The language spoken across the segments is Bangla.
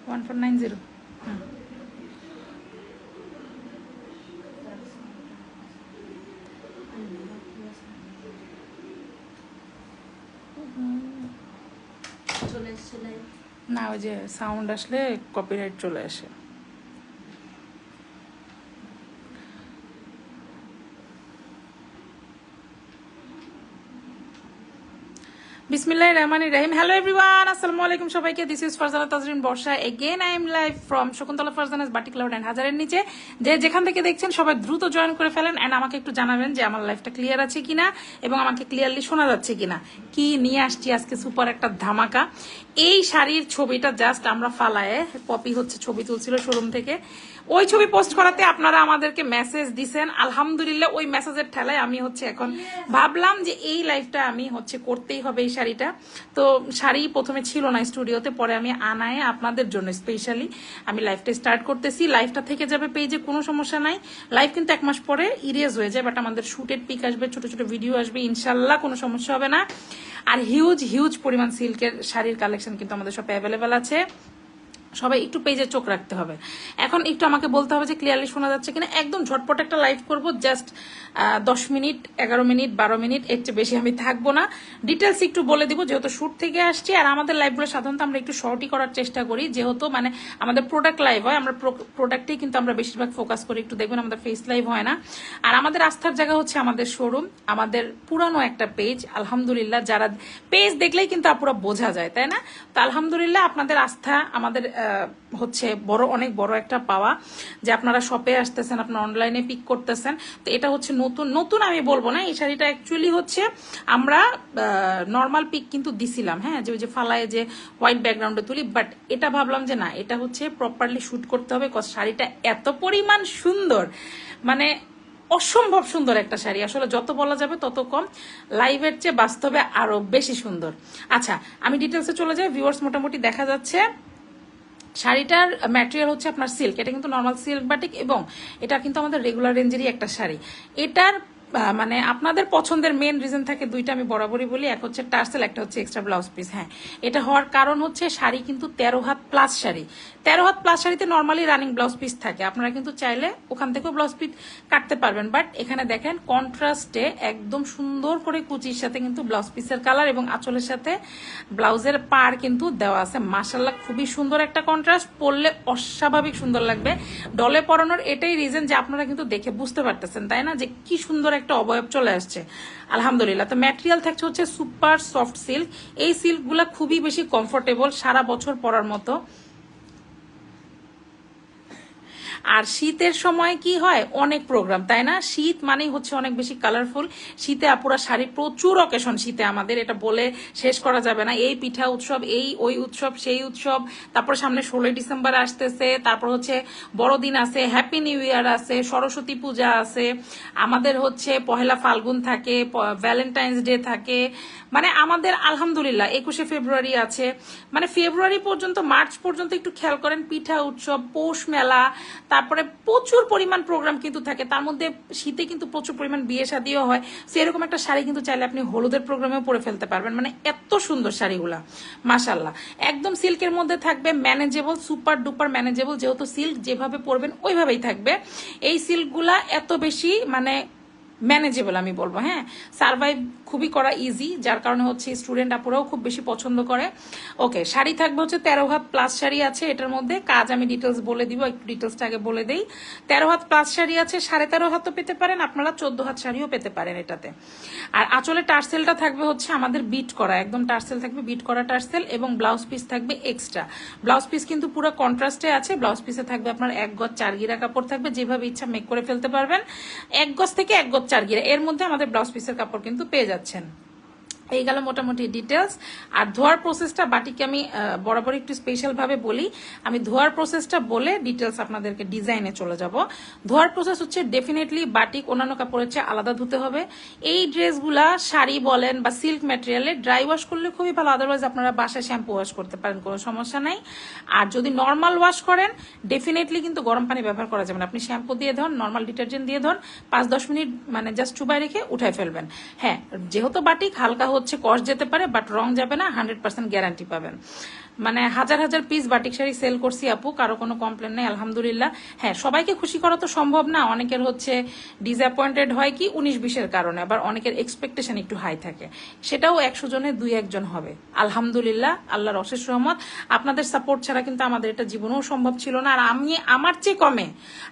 1490 না, ওই যে সাউন্ড আসলে কপিরাইট চলে আসে। বিসমিল্লাহির রহমানির রহিম। হ্যালো এভরিওয়ান, আসসালামু আলাইকুম সবাইকে। This is Farzana Tazreen Barsha. Again I am live from Shakuntala Farzana's batik cloud and হাজারের নিচে। যে যেখান থেকে দেখছেন সবাই দ্রুত জয়েন করে ফেলেন অ্যান্ড আমাকে একটু জানাবেন যে আমার লাইফটা ক্লিয়ার আছে কিনা এবং আমাকে ক্লিয়ারলি শোনা যাচ্ছে কিনা। কি নিয়ে আসছি আজকে সুপার একটা ধামাকা। এই শাড়ির ছবিটা জাস্ট আমরা ফালায়ে, পপি হচ্ছে ছবি তুলছিল শোরুম থেকে, ওই ছবি পোস্ট করাতে আপনারা আমাদেরকে মেসেজ দিছেন। আলহামদুলিল্লাহ ওই মেসেজের ঠেলায় আমি হচ্ছে এখন ভাবলাম যে এই লাইফটা আমি হচ্ছে করতেই হবে এই শাড়িটা। তো শাড়ি প্রথমে ছিল না স্টুডিওতে, পরে আমি আনায় আপনাদের জন্য স্পেশালি আমি লাইফটা স্টার্ট করতেছি। লাইফটা থেকে যাবে পেজে, কোনো সমস্যা নাই। লাইফ কিন্তু 1 মাস পরে ইরেজ হয়ে যায়, বাট আমাদের শুটের পিক আসবে, ছোট ছোট ভিডিও আসবে, ইনশাল্লাহ কোনো সমস্যা হবে না। আর হিউজ হিউজ পরিমাণ সিল্কের শাড়ির কালেকশন কিন্তু আমাদের সব অ্যাভেলেবেল আছে। সবাই একটু পেজে চোখ রাখতে হবে। এখন একটু আমাকে বলতে হবে যে ক্লিয়ারলি শোনা যাচ্ছে কিনা। একদম ঝটপট একটা লাইভ করব, জাস্ট 10 মিনিট, 11 মিনিট, 12 মিনিট, এর চেয়ে বেশি আমি থাকবো না। ডিটেলস একটু বলে দিব, যেহেতু শুট থেকে আসছি। আর আমাদের লাইভগুলো সাধারণত আমরা একটু শর্টই করার চেষ্টা করি, যেহেতু মানে আমাদের প্রোডাক্ট লাইভ হয়, আমরা প্রোডাক্টেই কিন্তু আমরা বেশিরভাগ ফোকাস করি। একটু দেখবেন আমাদের ফেস লাইভ হয় না। আর আমাদের আস্থার জায়গা হচ্ছে আমাদের শোরুম, আমাদের পুরানো একটা পেজ। আলহামদুলিল্লাহ যারা পেজ দেখলেই কিন্তু আপুরা বোঝা যায়, তাই না? তো আলহামদুলিল্লাহ আপনাদের আস্থা আমাদের হচ্ছে অনেক বড় একটা পাওয়া, যে আপনারা শপে আসতেছেন, আপনারা অনলাইনে পিক করতেছেন। তো এটা হচ্ছে নতুন আমি বলবো না, এই শাড়িটা অ্যাকচুয়ালি হচ্ছে আমরা নর্মাল পিক কিন্তু দিছিলাম, হ্যাঁ, যে ওই যে ফালায় যে হোয়াইট ব্যাকগ্রাউন্ডে তুলি, বাট এটা ভাবলাম যে না, এটা হচ্ছে প্রপারলি শুট করতে হবে। শাড়িটা এত পরিমাণ সুন্দর, মানে অসম্ভব সুন্দর একটা শাড়ি। আসলে যত বলা যাবে তত কম, লাইভের চেয়ে বাস্তবে আরো বেশি সুন্দর। আচ্ছা, আমি ডিটেলসে চলে যাই। ভিউয়ার্স মোটামুটি দেখা যাচ্ছে শাড়িটার ম্যাটেরিয়াল হচ্ছে আপনার সিল্ক। এটা কিন্তু নর্মাল সিল্ক বাটিক এবং এটা কিন্তু আমাদের রেগুলার রেঞ্জেরই একটা শাড়ি। এটার মানে আপনাদের পছন্দের মেন রিজন থাকে দুইটা, আমি বরাবরই বলি। এক হচ্ছে টার্সেল, একটা হচ্ছে এক্সট্রা ব্লাউজ পিস। হ্যাঁ, এটা হওয়ার কারণ হচ্ছে শাড়ি কিন্তু 13 had plus sari. 13 had plus শাড়িতে নর্মালি রানিং ব্লাউজ পিস থাকে, আপনারা কিন্তু চাইলে ওখান থেকেও ব্লাউজ পিস কাটতে পারবেন। বাট এখানে দেখেন কন্ট্রাস্টে একদম সুন্দর করে কুচির সাথে কিন্তু ব্লাউজ পিসের কালার এবং আঁচলের সাথে ব্লাউজের পার কিন্তু দেওয়া আছে। মাশাল্লাহ খুবই সুন্দর একটা কন্ট্রাস্ট, পরলে অস্বাভাবিক সুন্দর লাগবে। ডলে পরানোর এটাই রিজন যে আপনারা কিন্তু দেখে বুঝতে পারতেছেন, তাই না, যে কি সুন্দর একটা অবয়ব চলে আসছে। আলহামদুলিল্লাহ। তো ম্যাটেরিয়াল থাকছে হচ্ছে সুপার সফট সিল্ক। এই সিল্কগুলা খুবই বেশি কমফোর্টেবল, সারা বছর পরার মতো। আর শীতের সময় কি হয়, অনেক প্রোগ্রাম, তাই না? শীত মানেই হচ্ছে অনেক বেশি কালারফুল। শীতে আপুরা শাড়ি প্রচুর অকেশন, শীতে আমাদের এটা বলে শেষ করা যাবে না। এই পিঠা উৎসব, এই ওই উৎসব, সেই উৎসব, তারপর সামনে 16 ডিসেম্বর আসতেছে, তারপর হচ্ছে বড়দিন আছে, হ্যাপি নিউ ইয়ার আছে, সরস্বতী পূজা আছে, আমাদের হচ্ছে পহেলা ফাল্গুন থাকে, ভ্যালেন্টাইন্স ডে থাকে, মানে আমাদের আলহামদুলিল্লাহ 21শে ফেব্রুয়ারি আছে। মানে ফেব্রুয়ারি পর্যন্ত, মার্চ পর্যন্ত একটু খেয়াল করেন, পিঠা উৎসব, পৌষ মেলা, তারপরে প্রচুর পরিমাণ প্রোগ্রাম কিন্তু থাকে। তার মধ্যে শীতে কিন্তু প্রচুর পরিমাণ বিয়ে শাদিও হয়। সেরকম একটা শাড়ি কিন্তু চাইলে আপনি হলুদের প্রোগ্রামেও পরে ফেলতে পারবেন। মানে এত সুন্দর শাড়িগুলা, মাশাল্লাহ। একদম সিল্কের মধ্যে থাকবে, ম্যানেজেবল, সুপার ডুপার ম্যানেজেবল। যেহেতু সিল্ক যেভাবে পরবেন ওইভাবেই থাকবে। এই সিল্কগুলা এত বেশি মানে ম্যানেজেবল আমি বলবো। হ্যাঁ, সার্ভাইভ খুবই করা ইজি, যার কারণে হচ্ছে স্টুডেন্ট আপুরাও খুব বেশি পছন্দ করে। ওকে, শাড়ি থাকবে হচ্ছে 13 হাত প্লাস শাড়ি আছে এটার মধ্যে। কাজ আমি ডিটেলস বলে দিব, একটু ডিটেলসটা আগে বলে দেই। 13 হাত প্লাস শাড়ি আছে, 13.5 হাতও পেতে পারেন আপনারা, 14 হাত শাড়িও পেতে পারেন এটাতে। আর আঁচলে টার্সেলটা থাকবে হচ্ছে আমাদের বিট করা, একদম টার্সেল থাকবে, বিট করা টার্সেল, এবং ব্লাউজ পিস থাকবে এক্সট্রা। ব্লাউজ পিস কিন্তু পুরো কন্ট্রাস্টে আছে। ব্লাউজ পিসে থাকবে আপনার 1 গজ 4 গিরা কাপড় থাকবে, যেভাবে ইচ্ছা মেক করে ফেলতে পারবেন। 1 গজ থেকে 1 গজ 4 গিরা, এর মধ্যে আমাদের ব্লাউজ পিসের কাপড় কিন্তু পেয়ে যাচ্ছেন। এই গেল মোটামুটি ডিটেলস। আর ধোয়ার প্রসেসটা বাটিকে আমি বরাবর একটু স্পেশাল ভাবে বলি, আমি ধোয়ার প্রসেসটা বলে ডিটেলস আপনাদেরকে ডিজাইনে চলে যাব। ধোয়ার প্রসেস হচ্ছে ডেফিনেটলি বাটিক অন্যান্য কাপড়ের চেয়ে আলাদা ধুতে হবে। এই ড্রেসগুলা শাড়ি বলেন বা সিল্ক ম্যাটেরিয়ালে ড্রাই ওয়াশ করলে খুবই ভালো, আদারওয়াইজ আপনারা বাসায় শ্যাম্পু ওয়াশ করতে পারেন, কোনো সমস্যা নাই। আর যদি নর্মাল ওয়াশ করেন ডেফিনেটলি কিন্তু গরম পানি ব্যবহার করা যাবে না। আপনি শ্যাম্পু দিয়ে ধন, নর্মাল ডিটারজেন্ট দিয়ে ধন, 5-10 মিনিট মানে জাস্ট চুবাই রেখে উঠাই ফেলবেন। হ্যাঁ, যেহেতু বাটিক হালকা হচ্ছে কস্ট যেতে পারে, বাট রং যাবে না, 100% গ্যারান্টি পাবেন। মানে হাজার হাজার পিস বাটিক শাড়ি সেল করছি আপু, কারো কোনো কমপ্লেন নেই আলহামদুলিল্লাহ। হ্যাঁ, সবাইকে খুশি করা তো সম্ভব না, অনেকের হচ্ছে ডিসঅ্যাপয়েন্টেড হয় কি 19-20-এর কারণে, আবার অনেকের এক্সপেকটেশন একটু হাই থাকে, সেটাও 100 জনে 2-1 জন হবে। আলহামদুলিল্লাহ, আল্লাহর অশেষ রহমত। আপনাদের সাপোর্ট ছাড়া কিন্তু আমাদের এটা জীবনেও সম্ভব ছিল না। আর আমি আমার চেয়ে কমে,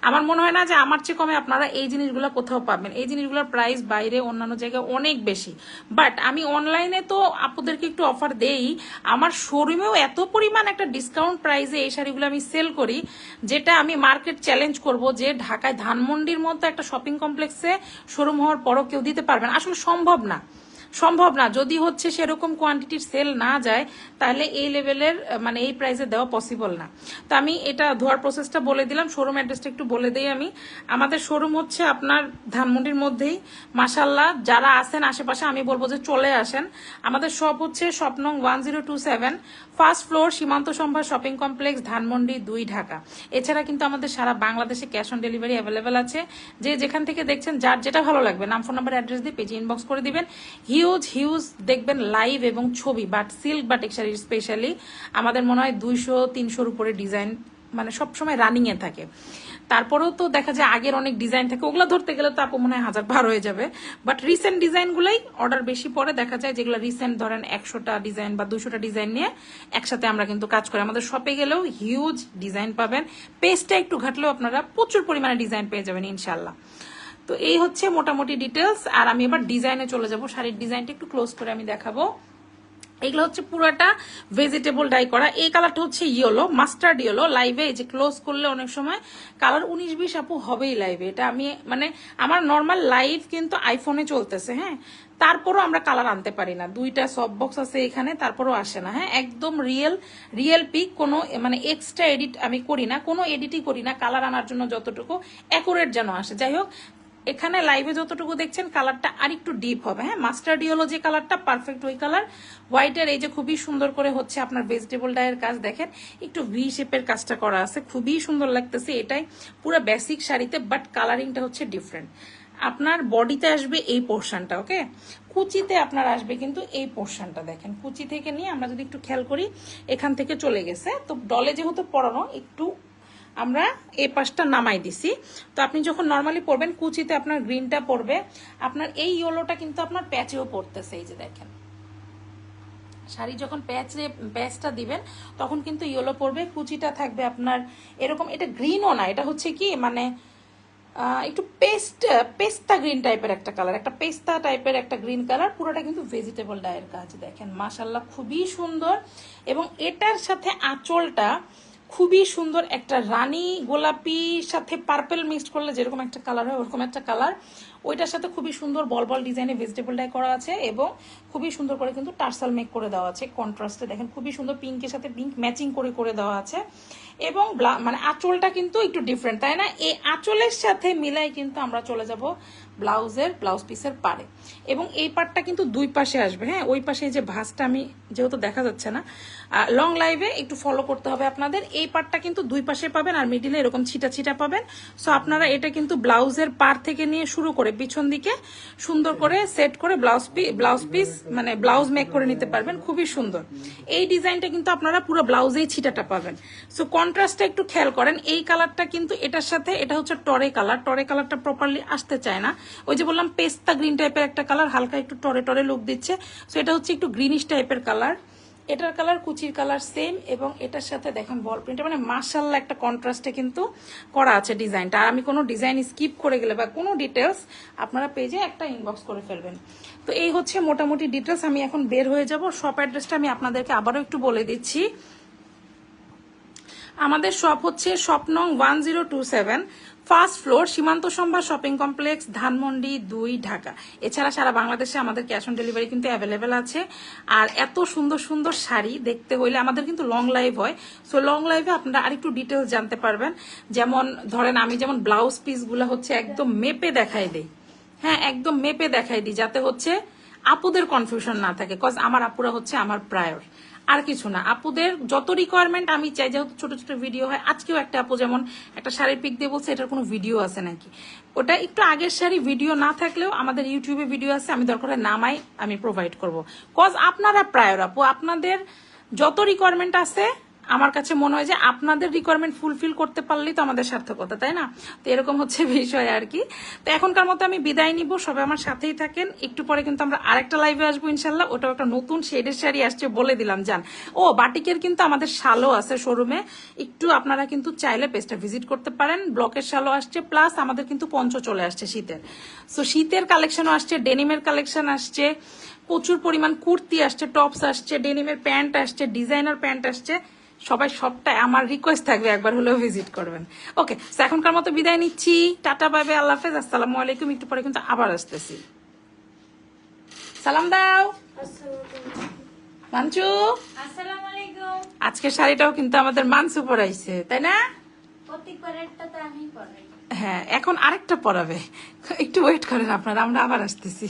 আমার মনে হয় না যে আমার চেয়ে কমে আপনারা এই জিনিসগুলো কোথাও পাবেন। এই জিনিসগুলোর প্রাইস বাইরে অন্যান্য জায়গায় অনেক বেশি, বাট আমি অনলাইনে তো আপুদেরকে একটু অফার দেই, আমার শোরুমেও এত পরিমাণ একটা ডিসকাউন্ট প্রাইসে এই শাড়িগুলো আমি সেল করি, যেটা আমি মার্কেট চ্যালেঞ্জ করব যে ঢাকায় ধানমন্ডির মতো একটা শপিং কমপ্লেক্সে শোরুম হওয়ার পরও কেউ দিতে পারবে না। আসলে সম্ভব না, সম্ভব না। যদি হচ্ছে সেরকম কোয়ান্টিটির সেল না যায়, তাহলে এই লেভেলের মানে এই প্রাইসে দেওয়া পসিবল না। তো আমি এটা ধোয়ার প্রসেসটা বলে দিলাম, শোরুম অ্যাড্রেসটা একটু বলে দিই আমি। আমাদের শোরুম হচ্ছে আপনার ধানমন্ডির মধ্যেই। মাশাল্লাহ, যারা আছেন আশেপাশে আমি বলবো যে চলে আসেন। আমাদের শপ হচ্ছে শপ নং 1027, ফার্স্ট ফ্লোর, সীমান্ত সম্ভার শপিং কমপ্লেক্স, ধানমন্ডি 2, ঢাকা। এছাড়া কিন্তু আমাদের সারা বাংলাদেশে ক্যাশ অন ডেলিভারি অ্যাভেলেবেল আছে। যে যেখান থেকে দেখছেন, যার যেটা ভালো লাগবে নাম, ফোন নাম্বার, অ্যাড্রেস দিয়ে পেজে ইনবক্স করে দিবেন। হিউজ হিউজ দেখবেন লাইভ এবং ছবি, বাট সিল্ক বাটিক শাড়ির স্পেশালি আমাদের মনে হয় 200-300-র উপরে ডিজাইন মানে সবসময় রানিং এ থাকে। তারপরেও তো দেখা যায় আগের অনেক ডিজাইন থাকে, ওগুলো ধরতে গেলে তো আপু মনে হয় 1000 পার হয়ে যাবে, বাট রিসেন্ট ডিজাইনগুলোই অর্ডার বেশি পরে। দেখা যায় যেগুলো রিসেন্ট ধরেন 100টা ডিজাইন বা 200টা ডিজাইন নিয়ে একসাথে আমরা কিন্তু কাজ করি। আমাদের শপে গেলেও হিউজ ডিজাইন পাবেন, পেজটা একটু ঘাটলেও আপনারা প্রচুর পরিমাণে ডিজাইন পেয়ে যাবেন ইনশাল্লাহ। তো এই হচ্ছে মোটামুটি ডিটেলস। আর আমি এবার ডিজাইনে চলে যাব, শাড়ির ডিজাইনটা একটু ক্লোজ করে আমি দেখাবো। এগুলো হচ্ছে পুরাটা ভেজিটেবল ডাই করা। এই কালারটা হচ্ছে ইয়েলো, মাস্টার্ড ইয়েলো। লাইভে এই যে ক্লোজ করলে অনেক সময় কালার 19-20 আপু হবেই লাইভে। এটা আমি মানে আমার নর্মাল লাইভ কিন্তু আইফোনে চলতেছে, হ্যাঁ, তারপরও আমরা কালার আনতে পারি না। 2টা সফট বক্স আছে এখানে, তারপরও আসে না। হ্যাঁ, একদম রিয়েল পিক, কোনো মানে এক্সট্রা এডিট আমি করি না, কোনো এডিটই করি না, কালার আনার জন্য যতটুকু অ্যাকুরেট যেন আসে। যাই হোক, এখানে লাইভে যতটুকু দেখছেন কালারটা আর একটু ডিপ হবে। হ্যাঁ, মাস্টার্ড ইয়েলো যে কালারটা পারফেক্ট ওই কালার। হোয়াইটের এই যে খুবই সুন্দর করে হচ্ছে আপনার ভেজিটেবল ডাইয়ের কাজ, দেখেন একটু ভি শেপের কাজটা করা আছে, খুবই সুন্দর লাগতেছে। এটাই পুরো বেসিক শাড়িতে, বাট কালারিংটা হচ্ছে ডিফারেন্ট। আপনার বডিতে আসবে এই পোর্শনটা, ওকে, কুচিতে আপনার আসবে কিন্তু এই পোর্শনটা। দেখেন কুচি থেকে নিয়ে আমরা যদি একটু খেয়াল করি, এখান থেকে চলে গেছে। তো ডলে যেহেতু পরানো, একটু আমরা এই পাশটা নামাই দিছি। তো আপনি যখন নর্মালি পরবেন, কুচিতে আপনার গ্রিনটা পড়বে, আপনার এই ইয়েলোটা কিন্তু আপনার প্যাচেও পড়তেছে। এই যে দেখেন, শাড়ি যখন প্যাচটা দিবেন তখন কিন্তু ইয়েলো পড়বে, কুচিটা থাকবে আপনার এরকম। এটা গ্রিনও না, এটা হচ্ছে কি মানে একটু পেস্তা গ্রিন টাইপের একটা কালার, একটা পেস্তা টাইপের একটা গ্রিন কালার। পুরোটা কিন্তু ভেজিটেবল ডাইয়ের কাজ। দেখেন মাশাল্লাহ, খুবই সুন্দর। এবং এটার সাথে আঁচলটা খুবই সুন্দর, একটা রানী গোলাপির সাথে পার্পেল মিক্সড করলে যেরকম একটা কালার হয় ওরকম একটা কালার। ওইটার সাথে খুবই সুন্দর বল বল ডিজাইনে ভেজিটেবল ডাই করা আছে, এবং খুবই সুন্দর করে কিন্তু টার্সাল মেক করে দেওয়া আছে কন্ট্রাস্টে। দেখেন খুবই সুন্দর, পিঙ্কের সাথে পিঙ্ক ম্যাচিং করে করে দেওয়া আছে। এবং মানে আঁচলটা কিন্তু একটু ডিফারেন্ট, তাই না? এই আঁচলের সাথে মিলাই কিন্তু আমরা চলে যাব ব্লাউজ পিসের পারে। এবং এই পার্টটা কিন্তু দুই পাশে আসবে। হ্যাঁ, ওই পাশে যে ভাঁজটা আমি যেহেতু দেখা যাচ্ছে না, লং লাইভে একটু ফলো করতে হবে আপনাদের। এই পার্টটা কিন্তু দুই পাশে পাবেন, আর মিডিলে এরকম ছিটা ছিটা পাবেন। সো আপনারা এটা কিন্তু ব্লাউজের পার থেকে নিয়ে শুরু করে পিছন দিকে সুন্দর করে সেট করে ব্লাউজ পিস মানে ব্লাউজ মেক করে নিতে পারবেন। খুবই সুন্দর এই ডিজাইনটা, কিন্তু আপনারা পুরো ব্লাউজেই ছিটাটা পাবেন। সো কন্ট্রাস্টটা একটু খেয়াল করেন। এই কালারটা কিন্তু এটার সাথে, এটা হচ্ছে টরে কালার, টরে কালারটা প্রপারলি আসতে চায় না। ওই যে বললাম পেস্তা গ্রিন টাইপের একটা কালার, হালকা একটু টরে টরে লুক দিচ্ছে। সো এটা হচ্ছে একটু গ্রিনিশ টাইপের কালার। এটার কালার কুচির কালার সেম, এবং এটার সাথে দেখেন বল প্রিন্ট, মানে মাশাআল্লাহ একটা কন্ট্রাস্টে কিন্তু করা আছে ডিজাইনটা। আর আমি কোনো ডিজাইন স্কিপ করে গেলে বা কোনো ডিটেলস আপনারা পেজে একটা ইনবক্স করে ফেলবেন। তো এই হচ্ছে মোটামুটি ডিটেলস। আমি এখন বের হয়ে যাব। শপ অ্যাড্রেসটা আমি আপনাদেরকে আবারও একটু বলে দিচ্ছি। আমাদের শপ হচ্ছে শপ নং 1027, ফার্স্ট ফ্লোর, সীমান্ত সম্ভার শপিং কমপ্লেক্স, ধানমন্ডি 2, ঢাকা। এছাড়া সারা বাংলাদেশে আমাদের ক্যাশ অন ডেলিভারি কিন্তু অ্যাভেলেবেল আছে। আর এত সুন্দর সুন্দর শাড়ি দেখতে হইলে আমাদের কিন্তু লং লাইভ হয়। সো লং লাইভে আপনারা আরেকটু ডিটেলস জানতে পারবেন। যেমন ধরেন আমি যেমন ব্লাউজ পিসগুলো হচ্ছে একদম মেপে দেখাই দিই। হ্যাঁ, একদম মেপে দেখাই দিই, যাতে হচ্ছে আপুদের কনফিউশন না থাকে, কজ আমার আপুরা হচ্ছে আমার প্রায়র, আর কিছু না। আপুদের যত রিকোয়ারমেন্ট আমি চাই, যেহেতু ছোট ছোট ভিডিও হয়, আজকেও একটা আপু যেমন একটা শাড়ির পিক দিয়ে বলছে এটার কোনো ভিডিও আছে নাকি, ওটা একটু আগের শাড়ি, ভিডিও না থাকলেও আমাদের ইউটিউবে ভিডিও আছে, আমি দরকার হয় নামাই আমি প্রোভাইড করব। কজ আপনারা প্রায়র আপু, আপনাদের যত রিকোয়ারমেন্ট আছে আমার কাছে মনে হয় যে আপনাদের রিকোয়ারমেন্ট ফুলফিল করতে পারলেই তো আমাদের সার্থকতা, তাই না? তো এরকম হচ্ছে বিষয় আর কি। তো এখনকার মতো আমি বিদায় নিব, সবাই আমার সাথেই থাকেন। একটু পরে কিন্তু আমরা আরেকটা লাইভে আসবো ইনশাল্লাহ, ওটাও একটা নতুন শেডের শাড়ি আসছে বলে দিলাম জান। ও বাটিকের কিন্তু আমাদের শালও আছে শোরুমে, একটু আপনারা কিন্তু চাইলে পেজটা ভিজিট করতে পারেন। ব্লকের শালও আসছে, প্লাস আমাদের কিন্তু পঞ্চ চলে আসছে শীতের। সো শীতের কালেকশনও আসছে, ডেনিমের কালেকশন আসছে, প্রচুর পরিমাণ কুর্তি আসছে, টপস আসছে, ডেনিমের প্যান্ট আসছে, ডিজাইনার প্যান্ট আসছে। সবাই সবটাই আমার রিকোয়েস্ট থাকবে একবার হলেও ভিজিট করবেন। ওকে, এখনকার মতো বিদায় নিচ্ছি, টাটা বাই বাই, আল্লাহ হাফেজ, আসসালামু আলাইকুম। একটু পরে কিন্তু আবার আসতেছি, সালাম দাও মানচু। আসসালামু আলাইকুম। আজকে শাড়িটাও কিন্তু আমাদের মানসু পরাইছে, তাই না? প্রত্যেকবারেরটা তো আমি পড়াই। হ্যাঁ, এখন আরেকটা পরাবে, একটু ওয়েট করেন আপনারা, আমরা আবার আসতেছি।